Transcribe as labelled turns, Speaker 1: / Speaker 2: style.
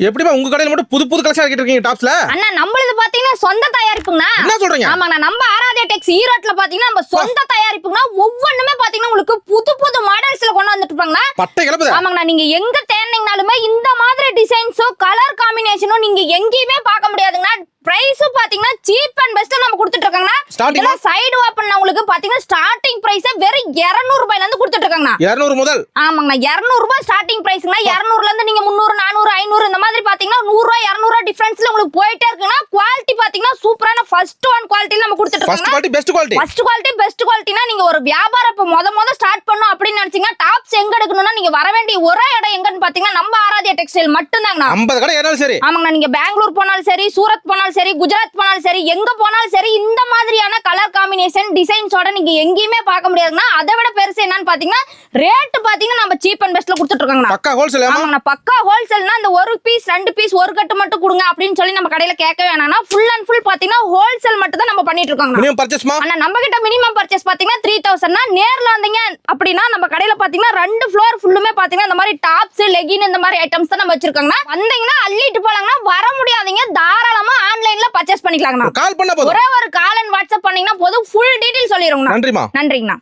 Speaker 1: எப்படிமா உங்க கடையில மட்டும் புது புது கலெக்ஷன் ஆக்கிட்டு இருக்கீங்க டாப்ஸ்ல?
Speaker 2: அண்ணா நம்மளது பாத்தீங்கன்னா சொந்த தயாரிப்புங்கண்ணா.
Speaker 1: என்ன சொல்றீங்க?
Speaker 2: ஆமாண்ணா, நம்ம ஆராத்யா டெக்ஸ் ஈரோட்ல பாத்தீங்கன்னா நம்ம சொந்த தயாரிப்புங்கண்ணா. ஒவ்வொன்றுமே பாத்தீங்கன்னா உங்களுக்கு புது புது மாடல்ஸ்ல கொண்டு வந்துட்டு இருப்பாங்கண்ணா.
Speaker 1: பட்டை கிளப்புது.
Speaker 2: ஆமாங்கண்ணா, நீங்க எங்க தேடினீங்கனாலுமே இந்த மாதிரி டிசைன்ஸோ கலர் காம்பினேஷனோ நீங்க எங்கேயுமே பார்க்க முடியாதுங்கண்ணா. பிரைஸ் பாத்தீங்கன்னா சீப் அண்ட் பெஸ்ட் நம்ம கொடுத்துட்டு இருக்காங்கண்ணா. இதெல்லாம் சைடு ஓபன் உங்களுக்கு பாத்தீங்கன்னா ஸ்டார்டிங் பிரைஸ் வெறும் 200 ரூபாயில இருந்து கொடுத்துட்டு இருக்காங்கண்ணா.
Speaker 1: 200 முதல்.
Speaker 2: ஆமாங்கண்ணா, 200 ரூபாய் ஸ்டார்டிங் பிரைஸ்ங்கண்ணா. 200ல இருந்து நீங்க 300 400 500 இந்த மாதிரி பாத்தீங்கன்னா 100 ரூபாய் 200 ரூபாய் டிஃபரன்ஸ்ல உங்களுக்கு போயிட்டே இருக்குன்னா. குவாலிட்டி பாத்தீங்கன்னா சூப்பரான ஃபர்ஸ்ட் ஒன் குவாலிட்டில நம்ம கொடுத்துட்டு இருக்கோம்.
Speaker 1: First quality best quality.
Speaker 2: First quality best குவாலிட்டினா நீங்க ஒரு வியாபாரம் இப்ப முத ஸ்டார்ட் பண்ணனும் அப்படின்னு நினைச்சீங்க டாப்ஸ் எங்க எடுக்கணும்னா நீங்க வர வேண்டிய ஒரே இடம் எங்கன்னு பாத்தீங்கன்னா நம்ம ஆராத்யா டெக்ஸ்டைல் மட்டும்தாங்கண்ணா.
Speaker 1: 50 கடை ஏறாலும் சரி.
Speaker 2: ஆமாங்கண்ணா, நீங்க பெங்களூர் போனாலும் சரி, சூரத் போனாலும் சரி, குஜராத் போனாலும் சரி, எங்க போனாலும் சரி இந்த மாதிரியான கலர் காம்பினேஷன் டிசைன்ஸோட நீங்க எங்கேயுமே பார்க்க முடியாதுன்னா. அதை விட பெருசு என்னன்னு பாத்தீங்கன்னா ரேட் பாத்தீங்கன்னா நம்ம சீப் அண்ட் பெஸ்ட்ல கொடுத்துட்டு இருக்கோம்னா.
Speaker 1: பக்கா ஹோல்சேல்.
Speaker 2: ஆமாங்கண்ணா, பக்கா ஹோல்சேல்னா இந்த ஒரு பீஸ் 2 பீஸ் ஒரு கட்டு மட்டும் கொடுங்க அப்படின்னு சொல்லி நம்ம கடையில கேட்க வேணாம்னா. ஃபுல் அண்ட் ஃபுல் பாத்தீங்கன்னா ஹோல்சேல் மட்டும் தான் நம்ம பண்ணிட்டு இருக்கோம்.
Speaker 1: மினிமம் பர்சேஸ்மா
Speaker 2: அண்ணா நம்ம கிட்ட மினிமம் பர்சேஸ் பாத்தீங்கன்னா 3000னா. நேர்ல வந்தீங்க அப்படின்னா நம்ம கடையில பாத்தீங்கன்னா 2 ஃப்ளோர் ஃபுல்லுமே பாத்தீங்கன்னா இந்த மாதிரி டாப்ஸ் லெகின் இந்த மாதிரி ஐட்டம்ஸ் தான் நம்ம வச்சிருக்கோங்க. வந்தீங்கன்னா அள்ளிட்டு போலாங்கன்னா. வர முடியாதீங்க தாராளமா ஆன்லைன்ல பர்ச்சேஸ் பண்ணிக்கலாங்கண்ணா.
Speaker 1: கால் பண்ணா போதும்.
Speaker 2: ஒரே ஒரு கால் அண்ட் வாட்ஸ்அப் பண்ணீங்கன்னா போதும், ஃபுல் டீடைல் சொல்லிடுறோம்ண்ணா.
Speaker 1: நன்றிமா.
Speaker 2: நன்றிங்கண்ணா.